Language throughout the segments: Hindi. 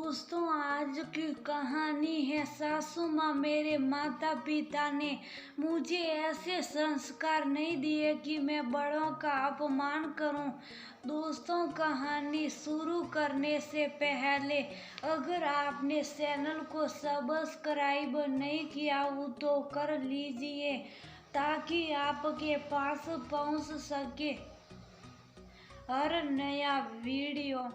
दोस्तों, आज की कहानी है सासू माँ। मेरे माता पिता ने मुझे ऐसे संस्कार नहीं दिए कि मैं बड़ों का अपमान करूं। दोस्तों, कहानी शुरू करने से पहले अगर आपने चैनल को सब्सक्राइब नहीं किया हो तो कर लीजिए ताकि आपके पास पहुंच सके हर नया वीडियो।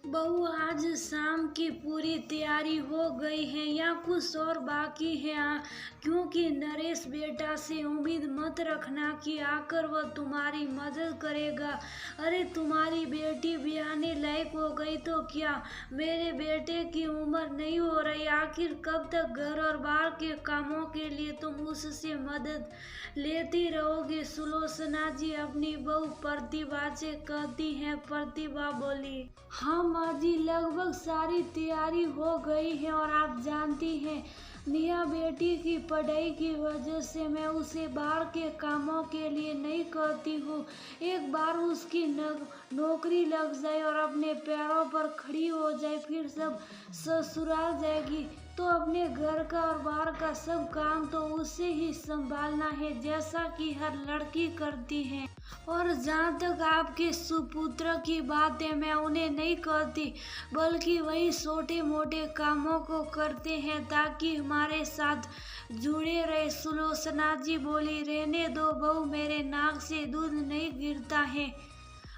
बहू, आज शाम की पूरी तैयारी हो गई है या कुछ और बाकी है? क्योंकि नरेश बेटा से उम्मीद मत रखना कि आकर वह तुम्हारी मदद करेगा। अरे, तुम्हारी बेटी ब्याहने लायक हो गई तो क्या? मेरे बेटे की उम्र नहीं हो रही। आखिर कब तक घर और बाहर के कामों के लिए तुम उससे मदद लेती रहोगी? सुलोचना जी अपनी बहू प्रतिभा से कहती हैं। प्रतिभा बोली, हाँ माँ जी, लगभग सारी तैयारी हो गई है और आप जानती हैं निया बेटी की पढ़ाई की वजह से मैं उसे बाहर के कामों के लिए नहीं करती हूँ। एक बार उसकी नौकरी लग जाए और अपने पैरों पर खड़ी हो जाए, फिर सब ससुराल जाएगी तो अपने घर का और बाहर का सब काम तो उससे ही संभालना है, जैसा कि हर लड़की करती है। और जहाँ तक आपके सुपुत्र की बात है, मैं उन्हें नहीं कहती, बल्कि वही छोटे मोटे कामों को करते हैं ताकि हमारे साथ जुड़े रहे। सुलोचना जी बोली, रहने दो बहू, मेरे नाक से दूध नहीं गिरता है।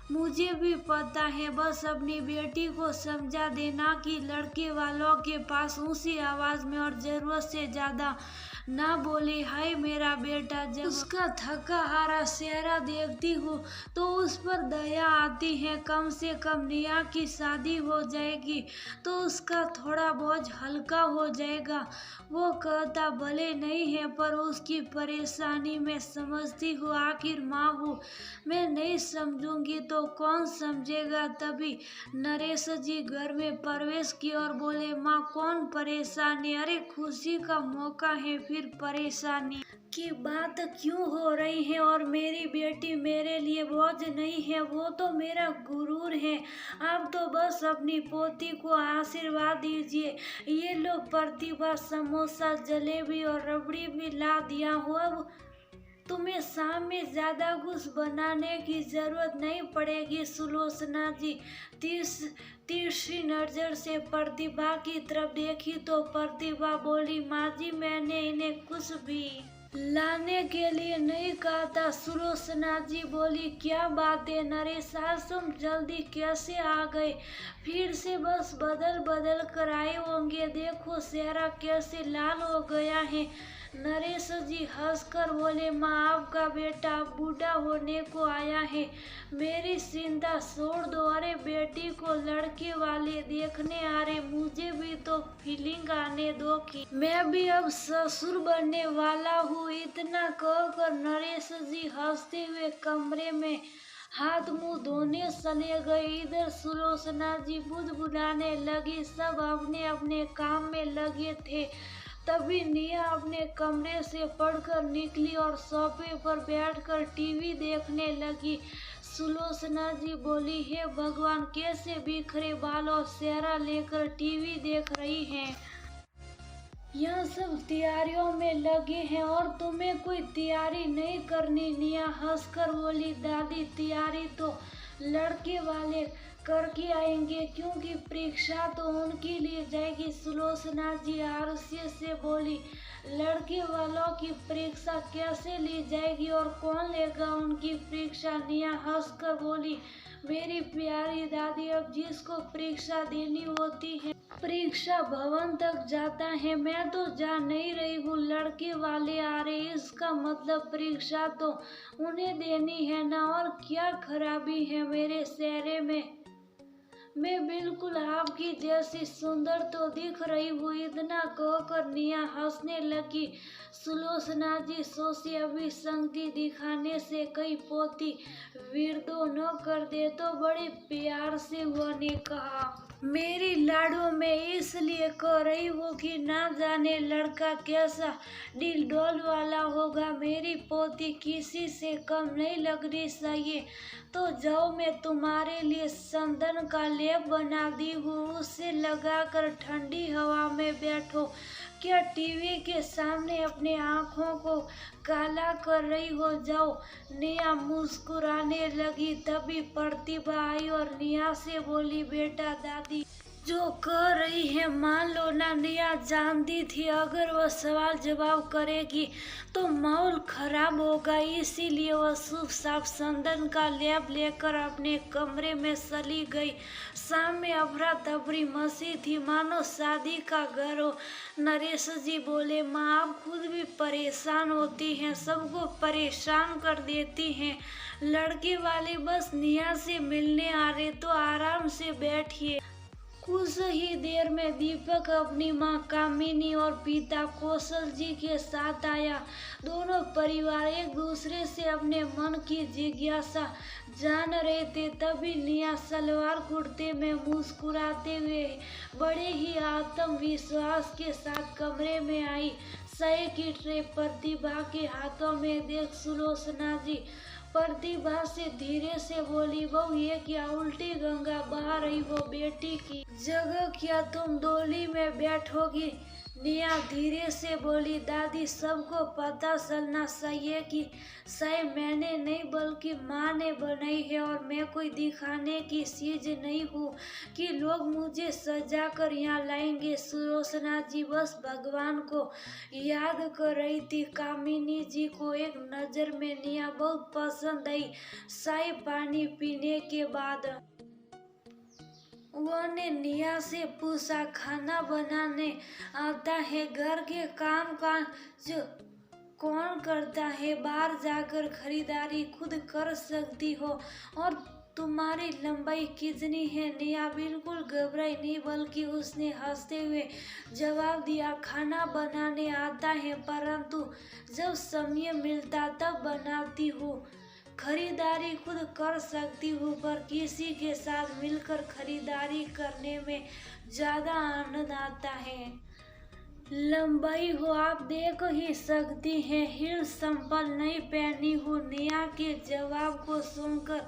मुझे भी पता है, बस अपनी बेटी को समझा देना कि लड़के वालों के पास ऊंची आवाज में और जरूरत से ज्यादा ना बोले। हाय मेरा बेटा, जब उसका थका हारा चेहरा देखती हूँ तो उस पर दया आती है। कम से कम निया की शादी हो जाएगी तो उसका थोड़ा बोझ हल्का हो जाएगा। वो कहता भले नहीं है, पर उसकी परेशानी मैं समझती हूँ। आखिर माँ हूँ, मैं नहीं समझूंगी तो कौन समझेगा? तभी नरेश जी घर में प्रवेश किए और बोले, माँ कौन परेशानी? अरे, खुशी का मौका है, फिर परेशानी की बात क्यों हो रही है? और मेरी बेटी मेरे लिए बोझ नहीं है, वो तो मेरा गुरूर है। आप तो बस अपनी पोती को आशीर्वाद दीजिए। ये लो प्रतिभा, समोसा, जलेबी और रबड़ी भी ला दिया हो। अब तुम्हें शाम में ज्यादा कुछ बनाने की जरूरत नहीं पड़ेगी। सुलोचना जी तीसरी नजर से प्रतिभा की तरफ देखी तो प्रतिभा बोली, माँ जी, मैंने इन्हें कुछ भी लाने के लिए नहीं कहा था। सुलोचना जी बोली, क्या बात है नरेश, आज तुम जल्दी कैसे आ गए? फिर से बस बदल कर आए होंगे, देखो चेहरा कैसे लाल हो गया है। नरेश जी हंसकर बोले, माँ, आपका बेटा बूढ़ा होने को आया है, मेरी चिंता छोड़ दो। अरे, बेटी को लड़के वाले देखने आ रहे, मुझे भी तो फीलिंग आने दो कि मैं भी अब ससुर बनने वाला हूँ। इतना कहकर नरेश जी हंसते हुए कमरे में हाथ मुंह धोने चले गए। इधर सुलोचना जी बुदबुदाने लगी। सब अपने अपने काम में लगे थे। तभी निया अपने कमरे से पढ़कर निकली और सोफे पर बैठकर टीवी देखने लगी। सुलोचना जी बोली, हे भगवान, कैसे बिखरे बाल और चेहरा लेकर टीवी देख रही हैं। यह सब तैयारियों में लगे हैं और तुम्हें कोई तैयारी नहीं करनी? निया हंसकर बोली, दादी, तैयारी तो लड़के वाले करके आएंगे क्योंकि परीक्षा तो उनकी ली जाएगी। सुलोचना जी आलस्य से बोली, लड़के वालों की परीक्षा कैसे ली जाएगी और कौन लेगा उनकी परीक्षा? निया हंसकर बोली, मेरी प्यारी दादी, अब जिसको परीक्षा देनी होती है परीक्षा भवन तक जाता है। मैं तो जा नहीं रही हूँ, लड़के वाले आ रहे, इसका मतलब परीक्षा तो उन्हें देनी है ना। और क्या खराबी है मेरे चेहरे में? मैं बिल्कुल आपकी जैसी सुंदर तो दिख रही हूँ। इतना कहकर निया हंसने लगी। सुलोचना जी सोची, अभी संगति दिखाने से कई पोती विरदो न कर दे तो बड़े प्यार से हुआ ने कहा, मेरी लाडो में इसलिए कह रही हो कि ना जाने लड़का कैसा दिल डोल वाला होगा। मेरी पोती किसी से कम नहीं लगनी चाहिए। तो जाओ, मैं तुम्हारे लिए चंदन का लेप बना दी हूँ, उसे लगाकर ठंडी हवा में बैठो। क्या टीवी के सामने अपने आँखों को काला कर रही हो? जाओ। नेहा मुस्कुराने लगी। तभी प्रतिभा आई और नेहा से बोली, बेटा दादी जो कह रही है मान लो ना। नेहा जानती थी अगर वह सवाल जवाब करेगी तो माहौल खराब होगा, इसीलिए वह चुपचाप चंदन का लेप लेकर अपने कमरे में चली गई। शाम में अफरा तफरी मची थी, मानो शादी का घर हो। नरेश जी बोले, माँ आप खुद भी परेशान होती हैं, सबको परेशान कर देती हैं। लड़के वाले बस नेहा से मिलने आ रहे, तो आराम से बैठिए। कुछ ही देर में दीपक अपनी मां कामिनी और पिता कौशल जी के साथ आया। दोनों परिवार एक दूसरे से अपने मन की जिज्ञासा जान रहे थे। तभी नेहा सलवार कुर्ते में मुस्कुराते हुए बड़े ही आत्मविश्वास के साथ कमरे में आई। चाय की ट्रे प्रतिभा के हाथों में देख सुलोचना जी प्रतिभा से धीरे से बोली, बहू ये क्या उल्टी गंगा बहा रही हो? बेटी की जगह क्या तुम डोली में बैठोगी? नेहा धीरे से बोली, दादी सबको पता चलना चाहिए कि चाय मैंने नहीं बल्कि माँ ने बनाई है, और मैं कोई दिखाने की चीज नहीं हूँ कि लोग मुझे सजा कर यहाँ लाएंगे। सुलोचना जी बस भगवान को याद कर रही थी। कामिनी जी को एक नजर में नेहा बहुत पसंद आई। चाय पानी पीने के बाद उन्होंने नेहा से पूछा, खाना बनाने आता है? घर के काम काज कौन करता है? बाहर जाकर खरीदारी खुद कर सकती हो? और तुम्हारी लंबाई कितनी है? नेहा बिल्कुल घबराई नहीं, बल्कि उसने हंसते हुए जवाब दिया, खाना बनाने आता है, परंतु जब समय मिलता तब बनाती हूँ। खरीदारी खुद कर सकती हूँ, पर किसी के साथ मिलकर खरीदारी करने में ज्यादा आनंद आता है। लंबाई हो आप देख ही सकती हैं, हील चंपल नहीं पहनी हूँ। नेहा के जवाब को सुनकर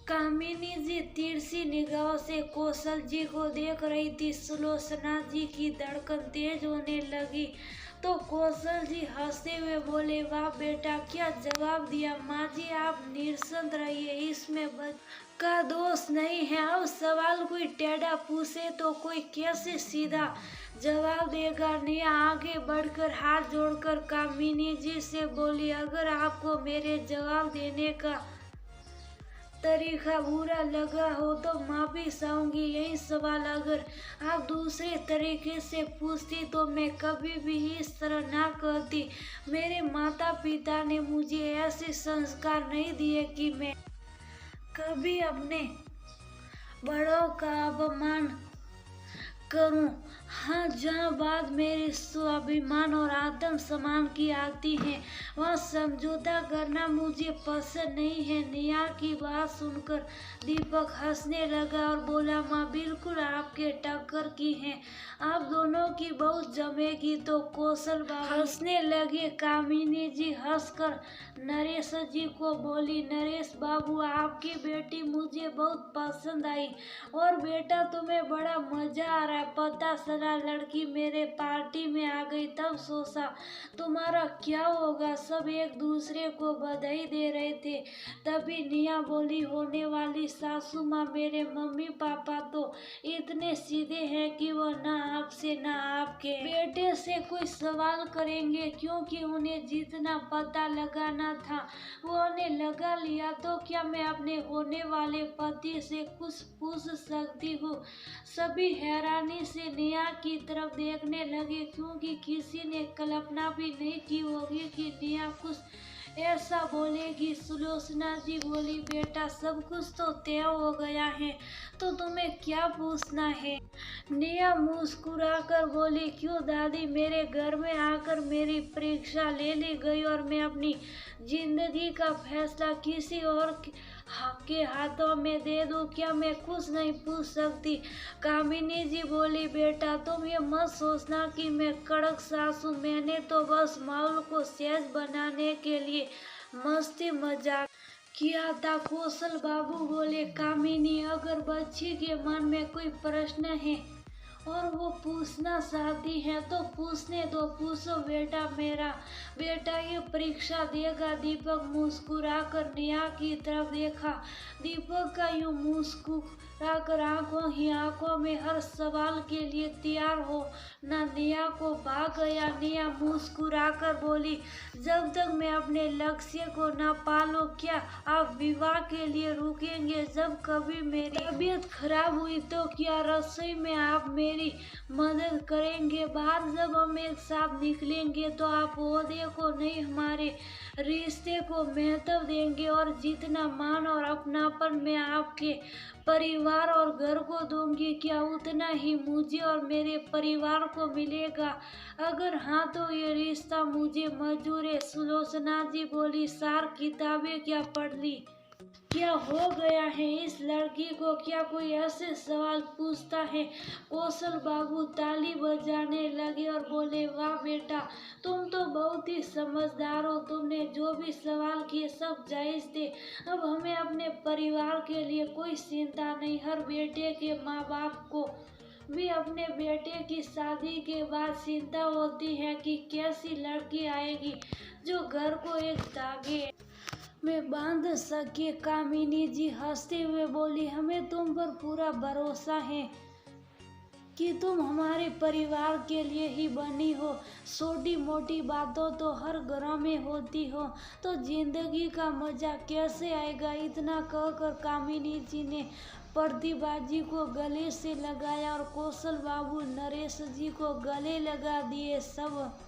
कामिनी जी तिरछी निगाहों से कौशल जी को देख रही थी। सुलोचना जी की धड़कन तेज होने लगी तो कौशल जी हंसते हुए बोले, वाह बेटा क्या जवाब दिया। माँ जी आप निश्चिंत रहिए, इसमें बच्चे का दोष नहीं है। अब सवाल कोई टेढ़ा पूछे तो कोई कैसे सीधा जवाब देगा? नेहा आगे बढ़कर हाथ जोड़कर कामिनी जी से बोली, अगर आपको मेरे जवाब देने का तरीका बुरा लगा हो तो माफी चाहूंगी। यही सवाल अगर आप दूसरे तरीके से पूछती तो मैं कभी भी इस तरह ना करती। मेरे माता पिता ने मुझे ऐसे संस्कार नहीं दिए कि मैं कभी अपने बड़ों का अपमान करूं। हाँ, जहाँ बात मेरे स्वाभिमान और आत्म सम्मान की आती है वहाँ समझौता करना मुझे पसंद नहीं है। नेहा की बात सुनकर दीपक हंसने लगा और बोला, माँ बिल्कुल आपके टक्कर की हैं, आप दोनों की बहुत जमेगी। तो कौशल बाबू हंसने लगे। कामिनी जी हंसकर नरेश जी को बोली, नरेश बाबू आपकी बेटी मुझे बहुत पसंद आई, और बेटा तुम्हें बड़ा मजा आ रहा है। पता चला लड़की मेरे पार्टी में आ गई, तब सोचा तुम्हारा क्या होगा। सब एक दूसरे को बधाई दे रहे थे। तभी नेहा बोली, होने वाली सासू माँ मेरे मम्मी पापा तो इतने सीधे हैं कि वो ना आपसे ना आपके बेटे से कोई सवाल करेंगे, क्योंकि उन्हें जितना पता लगाना था वो उन्हें लगा लिया। तो क्या मैं अपने होने वाले पति से कुछ पूछ सकती हूँ? सभी हैरानी से नेहा की तरफ देखने लगे, क्योंकि किसी ने कल्पना भी नहीं की होगी कि नेहा कुछ ऐसा बोलेगी। सुलोचना जी बोली, बेटा सब कुछ तो तय हो गया है, तो तुम्हें क्या पूछना है? नेहा मुस्कुराकर बोली, क्यों दादी, मेरे घर में आकर मेरी परीक्षा ले ली गई और मैं अपनी जिंदगी का फैसला किसी और के हाथों में दे दूं, क्या मैं कुछ नहीं पूछ सकती? कामिनी जी बोली, बेटा तुम ये मत सोचना कि मैं कड़क सास हूँ, मैंने तो बस माहौल को सहज बनाने के लिए मस्ती मजाक किया था। कौशल बाबू बोले, कामिनी अगर बच्ची के मन में कोई प्रश्न है और वो पूछना चाहती है तो पूछने दो, पूछो बेटा। मेरा बेटा ये परीक्षा देगा। दीपक मुस्कुराकर नेहा की तरफ देखा। दीपक का यूं मुस्कुराकर आंखों ही आंखों में हर सवाल के लिए तैयार हो ना नेहा को भाग गया। नेहा मुस्कुराकर बोली, जब तक मैं अपने लक्ष्य को ना पालूं क्या आप विवाह के लिए रुकेंगे? जब कभी मेरी तबीयत खराब हुई तो क्या रसोई में आप मेरी मदद करेंगे? बाहर जब हम एक साथ निकलेंगे तो आप ओहदे को नहीं हमारे रिश्ते को महत्व देंगे, और जितना मान और अपनापन मैं आपके परिवार और घर को दूंगी क्या उतना ही मुझे और मेरे परिवार को मिलेगा? अगर हाँ तो ये रिश्ता मुझे मंजूर है। सुलोचना जी बोली, सार किताबें क्या पढ़ ली? क्या हो गया है इस लड़की को? क्या कोई ऐसे सवाल पूछता है? कौशल बाबू ताली बजाने लगे और बोले, वाह बेटा तुम तो बहुत ही समझदार हो। तुमने जो भी सवाल किए सब जायज थे। अब हमें अपने परिवार के लिए कोई चिंता नहीं। हर बेटे के माँ बाप को भी अपने बेटे की शादी के बाद चिंता होती है कि कैसी लड़की आएगी जो घर को एक धागे में बांध सके। कामिनी जी हंसते हुए बोली, हमें तुम पर पूरा भरोसा है कि तुम हमारे परिवार के लिए ही बनी हो। छोटी मोटी बातों तो हर घरों में होती हो तो जिंदगी का मजा कैसे आएगा? इतना कहकर कामिनी जी ने प्रतिभा जी को गले से लगाया और कौशल बाबू नरेश जी को गले लगा दिए। सब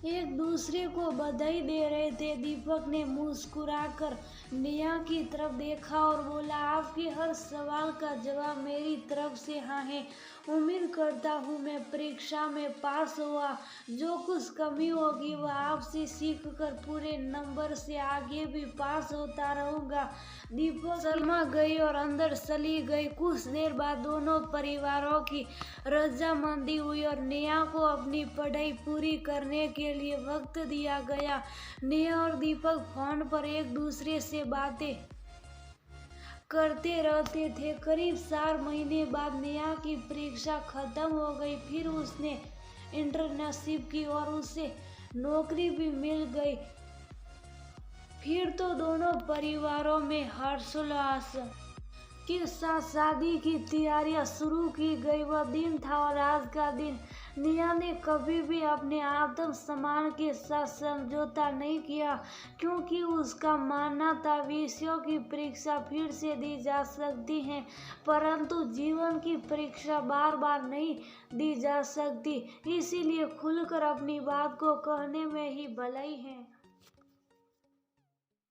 एक दूसरे को बधाई दे रहे थे। दीपक ने मुस्कुराकर नेहा की तरफ देखा और बोला, आपके हर सवाल का जवाब मेरी तरफ से हाँ है। उम्मीद करता हूँ मैं परीक्षा में पास हुआ। जो कुछ कमी होगी वह आपसे सीख कर पूरे नंबर से आगे भी पास होता रहूँगा। दीपक शर्मा गई और अंदर चली गई। कुछ देर बाद दोनों परिवारों की रजामंदी हुई और नेहा को अपनी पढ़ाई पूरी करने के लिए वक्त दिया गया। नेहा और दीपक फोन पर एक दूसरे से बातें करते रहते थे। करीब 4 महीने बाद नेहा की परीक्षा खत्म हो गई। फिर उसने इंटर्नशिप की और उसे नौकरी भी मिल गई। फिर तो दोनों परिवारों में हर्षोल्लास के साथ शादी की तैयारियां शुरू की गई। वह दिन था और आज का दिन। नेहा ने कभी भी अपने आत्म सम्मान के साथ समझौता नहीं किया, क्योंकि उसका मानना था विषयों की परीक्षा फिर से दी जा सकती है, परंतु जीवन की परीक्षा बार बार नहीं दी जा सकती। इसीलिए खुलकर अपनी बात को कहने में ही भलाई है।